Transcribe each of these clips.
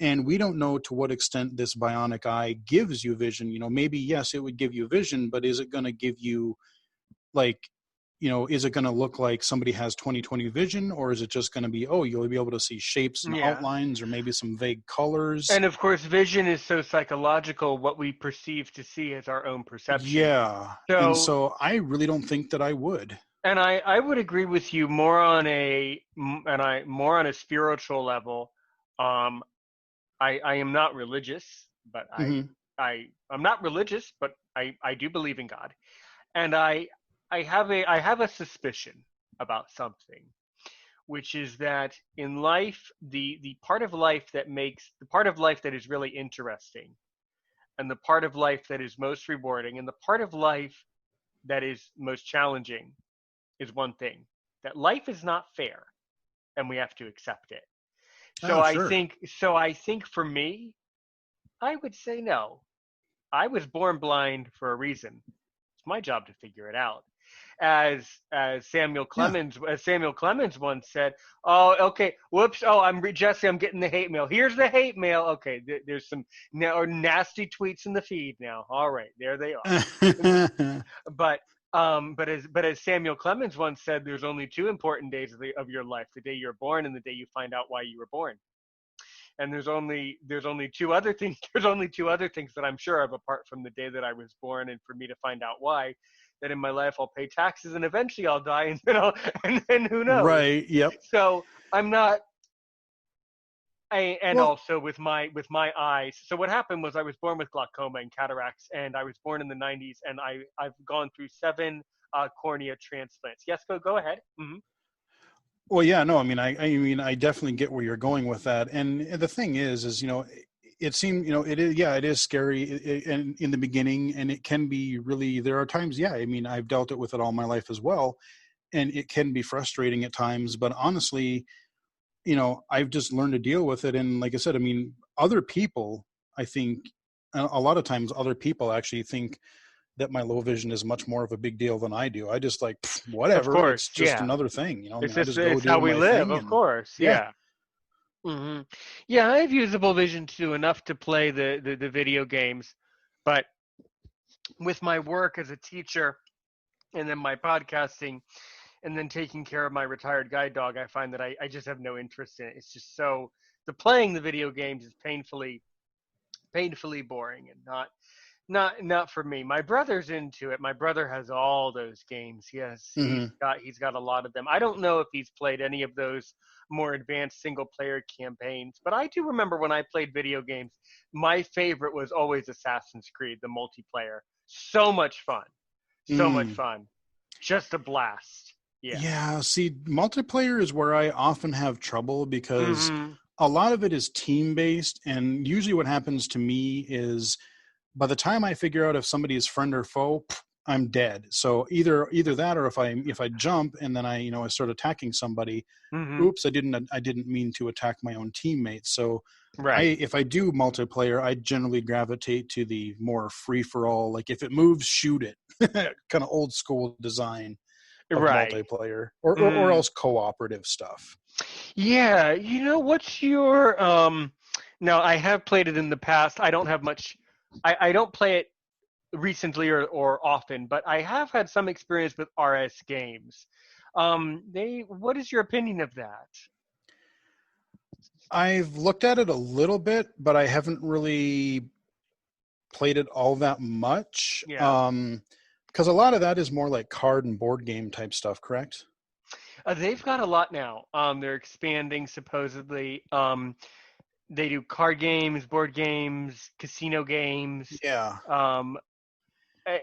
And we don't know to what extent this bionic eye gives you vision. Maybe, yes, it would give you vision, but is it going to give you is it going to look like somebody has 20/20 vision, or is it just going to be, you'll be able to see shapes and outlines or maybe some vague colors? And of course, vision is so psychological. What we perceive to see is our own perception. Yeah. And so I really don't think that I would. And I would agree with you more on a spiritual level. I am not religious, but I'm not religious, but I do believe in God, and I have a suspicion about something, which is that in life, the part of life that is really interesting, and the part of life that is most rewarding, and the part of life that is most challenging is one thing: that life is not fair, and we have to accept it. So I think for me, I would say no. I was born blind for a reason. It's my job to figure it out. As Samuel Clemens once said, "Oh, okay, whoops. Oh, Jesse. I'm getting the hate mail. Here's the hate mail. Okay, there's some nasty tweets in the feed now. All right, there they are." But as Samuel Clemens once said, there's only two important days of your life: the day you're born and the day you find out why you were born. And there's only two other things. There's only two other things that I'm sure of, apart from the day that I was born, and for me to find out why. That in my life I'll pay taxes and eventually I'll die, and then who knows? Right. Yep. So I'm not. Also with my eyes. So what happened was I was born with glaucoma and cataracts, and I was born in the 90s, and I've gone through 7 cornea transplants. Yes, go ahead. Mm-hmm. Well, yeah, no, I mean, I definitely get where you're going with that. And the thing is, it seemed, it is scary in the beginning, and it can be really, there are times, I've dealt it with it all my life as well. And it can be frustrating at times, but honestly, I've just learned to deal with it. And like I said, other people, I think a lot of times other people actually think that my low vision is much more of a big deal than I do. I just whatever. Of course, it's just another thing, It's how we live, of course. Yeah. Mm-hmm. Yeah, I have usable vision too, enough to play the video games. But with my work as a teacher, and then my podcasting, and then taking care of my retired guide dog, I find that I just have no interest in it. It's just playing the video games is painfully boring, and not for me. My brother's into it. My brother has all those games. Yes, he's got a lot of them. I don't know if he's played any of those more advanced single player campaigns, but I do remember when I played video games, my favorite was always Assassin's Creed, the multiplayer. So much fun. Just a blast. Yeah, see, multiplayer is where I often have trouble because a lot of it is team-based, and usually what happens to me is by the time I figure out if somebody is friend or foe, I'm dead. So either that, or if I jump and then I start attacking somebody, oops, I didn't mean to attack my own teammates. So if I do multiplayer, I generally gravitate to the more free-for-all, like if it moves, shoot it, kind of old school design of multiplayer, or else cooperative stuff. Yeah, what's your now I have played it in the past. I don't have much. I don't play it recently or often, but I have had some experience with RS games. What is your opinion of that? I've looked at it a little bit, but I haven't really played it all that much. Yeah. Because a lot of that is more like card and board game type stuff, correct? They've got a lot now. They're expanding supposedly. They do card games, board games, casino games. Yeah.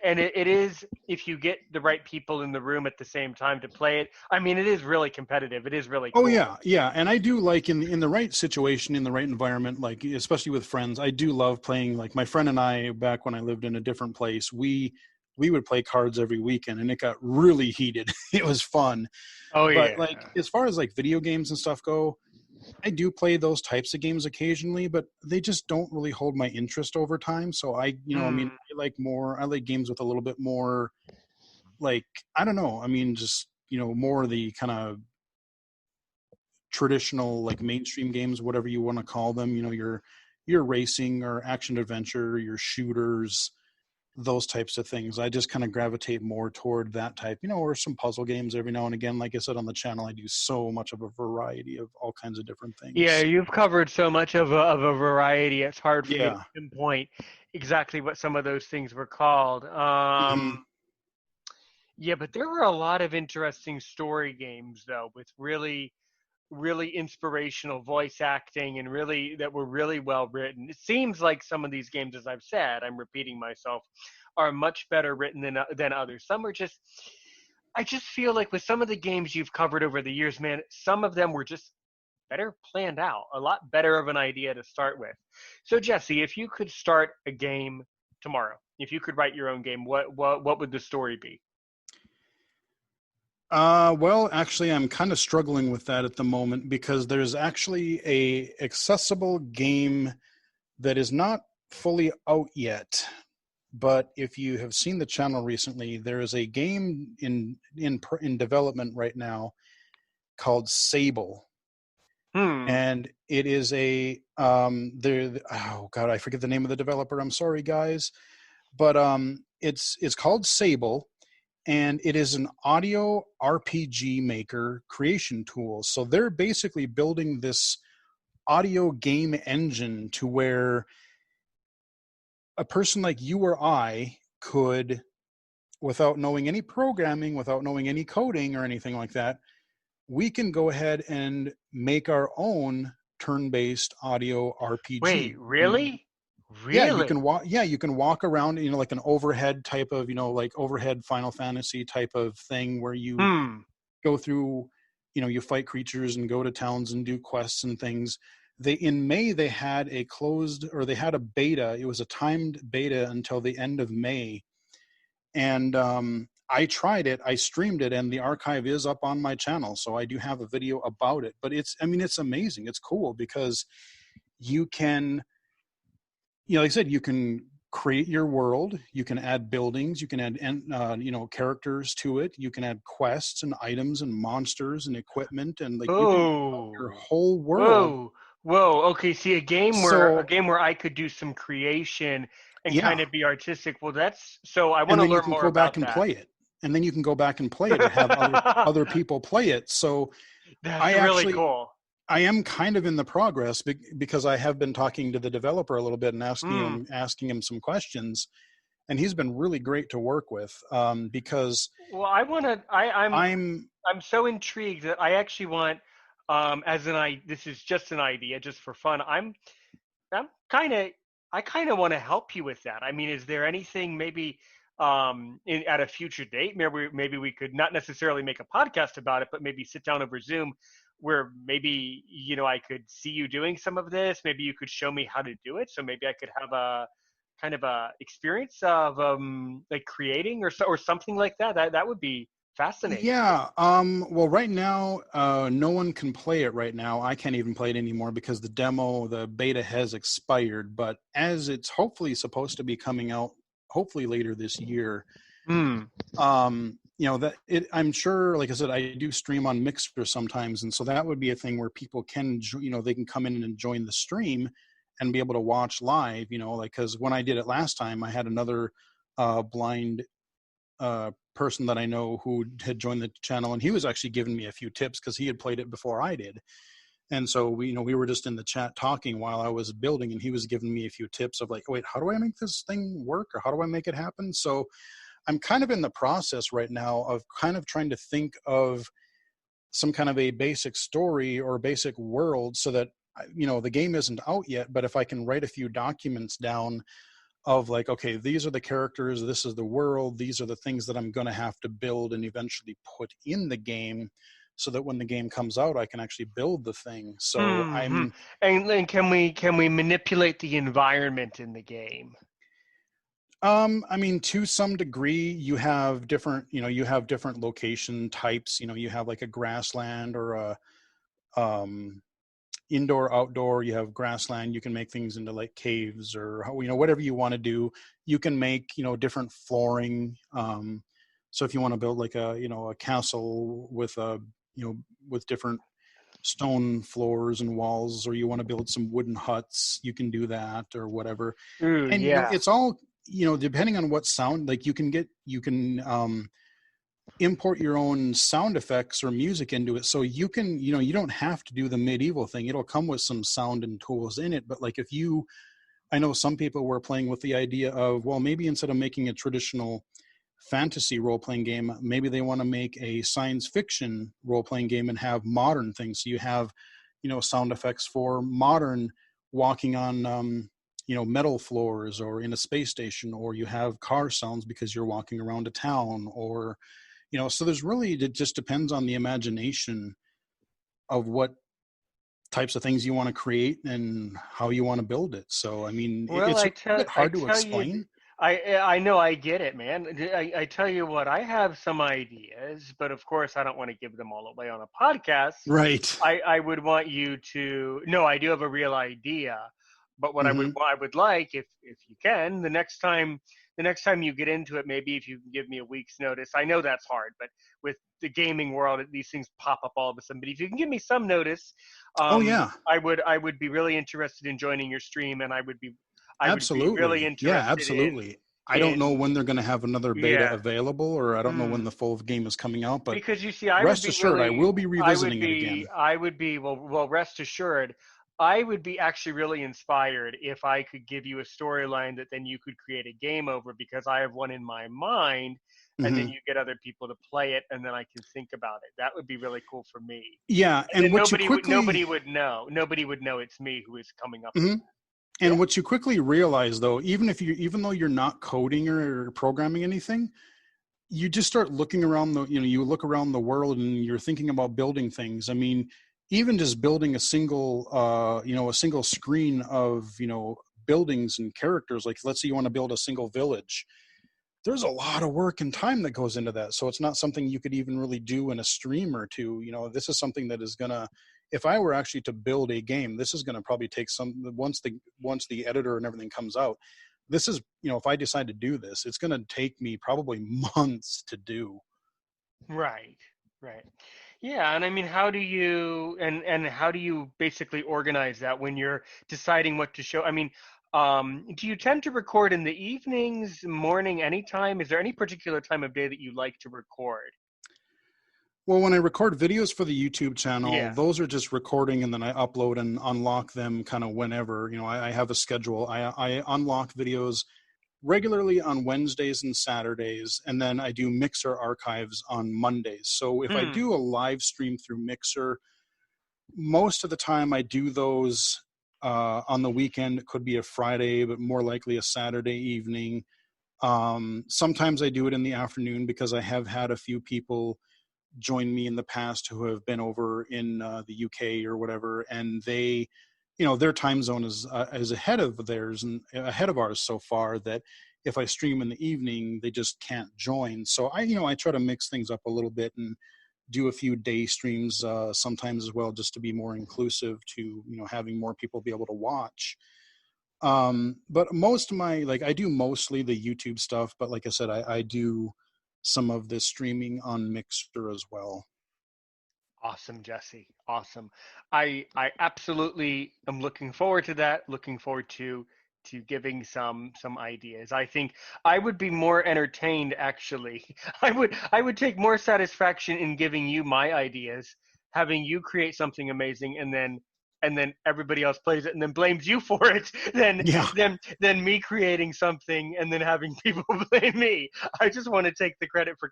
And it is, if you get the right people in the room at the same time to play it, it is really competitive. It is really cool. Oh, yeah. And I do like in the right situation, in the right environment, like especially with friends, I do love playing. Like my friend and I, back when I lived in a different place, we would play cards every weekend, and it got really heated. It was fun. Oh, yeah. But like as far as like video games and stuff go, I do play those types of games occasionally, but they just don't really hold my interest over time. So I like games with a little bit more, like, I don't know. Just, more of the kind of traditional like mainstream games, whatever you want to call them, your racing or action adventure, your shooters, those types of things. I just kind of gravitate more toward that type, or some puzzle games every now and again. Like I said on the channel, I do so much of a variety of all kinds of different Yeah, things. you've covered so much of a variety. It's hard for me to Yeah. pinpoint exactly what some of those things were called. Hmm. Yeah, but there were a lot of interesting story games though, with really, really inspirational voice acting and really that were really well written. It seems like some of these games, as I've said, I'm repeating myself, are much better written than others. Some are just, I just feel like with some of the games you've covered over the years, man, some of them were just better planned out, a lot better of an idea to start with. So Jesse, if you could start a game tomorrow, if you could write your own game, what would the story be? Well, actually, I'm kind of struggling with that at the moment because there's actually a accessible game that is not fully out yet. But if you have seen the channel recently, there is a game in development right now called Sable, Hmm. and it is a oh god, I forget the name of the developer. I'm sorry, guys, but it's called Sable, and it is an audio RPG maker creation tool. So they're basically building this audio game engine to where a person like you or I could, without knowing any programming, without knowing any coding or anything like that, we can go ahead and make our own turn-based audio Wait, RPG. really? Yeah, you Really? can walk. Yeah, you can walk around, like an overhead type of, like overhead Final Fantasy type of thing where you Hmm. go through, you fight creatures and go to towns and do quests and things. In May they had they had a beta. It was a timed beta until the end of May, and I tried it. I streamed it, and the archive is up on my channel, so I do have a video about it. But it's amazing. It's cool because you can, like I said, you can create your world. You can add buildings. You can add, characters to it. You can add quests and items and monsters and equipment, and like you can build your Oh. whole world. Whoa. Whoa. Okay, see a So game where I could do some creation and kind yeah, of be artistic. Well, that's so I want and to then you learn can more go back about and that. play it, and then you can go back and play it and have other people play it. So That's I really actually cool. I am kind of in the progress because I have been talking to the developer a little bit and Hmm. asking him some questions, and he's been really great to work with, because Well, I want to. I'm I'm so intrigued that I actually want, as an I. This is just an idea, just for fun. I'm kind of. I kind of want to help you with that. I mean, is there anything maybe at a future date? Maybe we could not necessarily make a podcast about it, but maybe sit down over Zoom, where maybe I could see you doing some of this. Maybe you could show me how to do it. So maybe I could have a kind of a experience of like creating or something like that. That would be fascinating. yeah. Well, right now, no one can play it right now. I can't even play it anymore because the beta has expired. But as it's hopefully supposed to be coming out, hopefully later this year, Hmm. I'm sure, like I said, I do stream on Mixer sometimes, and so that would be a thing where people can, they can come in and join the stream and be able to watch live, like, because when I did it last time, I had another blind person that I know who had joined the channel, and he was actually giving me a few tips because he had played it before I did. And so we were just in the chat talking while I was building, and he was giving me a few tips of like, wait, how do I make this thing work, or how do I make it happen? So I'm kind of in the process right now of kind of trying to think of some kind of a basic story or basic world so that, the game isn't out yet, but if I can write a few documents down of like, okay, these are the characters, this is the world, these are the things that I'm going to have to build and eventually put in the game, so that when the game comes out, I can actually build the thing. So Hmm. And can we manipulate the environment in the game? I mean, to some degree, you have different location types. You have like a grassland or a um, indoor, outdoor. You have grassland. You can make things into like caves or whatever you want to do. You can make different flooring. So if you want to build like a castle with with different stone floors and walls, or you want to build some wooden huts, you can do that or whatever. Ooh, And yeah. it's all, depending on what sound, like you can import your own sound effects or music into it. So you can, you don't have to do the medieval thing. It'll come with some sound and tools in it. But like I know some people were playing with the idea of, well, maybe instead of making a traditional fantasy role-playing game, maybe they want to make a science fiction role-playing game and have modern things. So you have, sound effects for modern walking on, metal floors or in a space station, or you have car sounds because you're walking around a town, or, so it just depends on the imagination of what types of things you want to create and how you want to build it. So, I mean, Well, it's a bit I hard to tell you, explain. I know, I get it, man. I tell you what, I have some ideas, but of course, I don't want to give them all away on a podcast. Right. I would want you to. No, I do have a real idea, but what Mm-hmm. I would like, if you can, the next time you get into it, maybe if you can give me a week's notice. I know that's hard, but with the gaming world, these things pop up all of a sudden. But if you can give me some notice, Oh, yeah. I would be really interested in joining your stream, and I would be really Absolutely. Yeah, interested absolutely. I don't know in when they're going to have another beta yeah. available, or I don't know when Mm. the full game is coming out, but Because you see, rest assured, I will be revisiting it again. I would be well rest assured, I would be actually really inspired if I could give you a storyline that then you could create a game over, because I have one in my mind, and then Mm-hmm. you get other people to play it, and then I can think about it. That would be really cool for me. Yeah, And and then what you quickly nobody would know it's me who is coming up with mhm. that. Yeah. And what you quickly realize, though, even though you're not coding or programming anything, you just start looking around you look around the world and you're thinking about building things. I mean, even just building a single screen of, buildings and characters. Like, let's say you want to build a single village. There's a lot of work and time that goes into that. So it's not something you could even really do in a stream or two. This is something that is gonna, if I were actually to build a game, this is gonna probably take once the editor and everything comes out, this is, if I decide to do this, it's gonna take me probably months to do. Right. Right. Yeah, and I mean, how do you basically organize that when you're deciding what to show? I mean, do you tend to record in the evenings, morning, anytime? Is there any particular time of day that you like to record? Well, when I record videos for the YouTube channel, Yeah. those are just recording and then I upload and unlock them kind of whenever. I have a schedule. I unlock videos regularly on Wednesdays and Saturdays, and then I do Mixer archives on Mondays. So if I Hmm. do a live stream through Mixer, most of the time I do those on the weekend. It could be a Friday, but more likely a Saturday evening. Sometimes I do it in the afternoon because I have had a few people join me in the past who have been over in the UK or whatever, and they, their time zone is ahead of theirs and ahead of ours so far that if I stream in the evening, they just can't join. So I try to mix things up a little bit and do a few day streams sometimes as well, just to be more inclusive to, having more people be able to watch. But most of I do mostly the YouTube stuff, but like I said, I do some of the streaming on Mixer as well. Awesome, Jesse. Awesome. I absolutely am looking forward to that. Looking forward to giving some ideas. I think I would be more entertained actually. I would take more satisfaction in giving you my ideas, having you create something amazing, and then everybody else plays it and then blames you for it Yeah. than me creating something and then having people blame me. I just want to take the credit for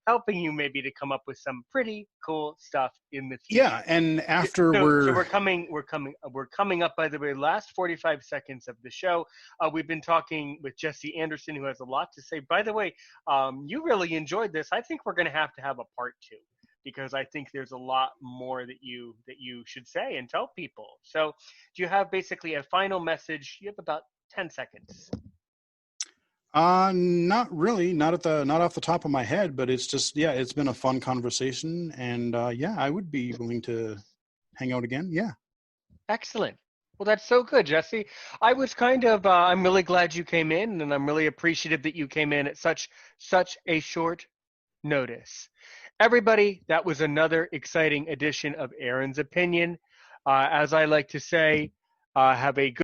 helping you maybe to come up with some pretty cool stuff in the future. Yeah. And after So we're, we're coming up, by the way, last 45 seconds of the show. We've been talking with Jessie Anderson, who has a lot to say. By the way, you really enjoyed this. I think we're going to have a part two, because I think there's a lot more that you should say and tell people. So do you have basically a final message? You have about 10 seconds. not really, not off the top of my head, but it's just, yeah, it's been a fun conversation, and yeah, I would be willing to hang out again. Yeah. Excellent. Well, that's so good, Jesse. I was I'm really glad you came in, and I'm really appreciative that you came in at such a short notice. everybody, that was another exciting edition of Aaron's Opinion. As I like to say, have a good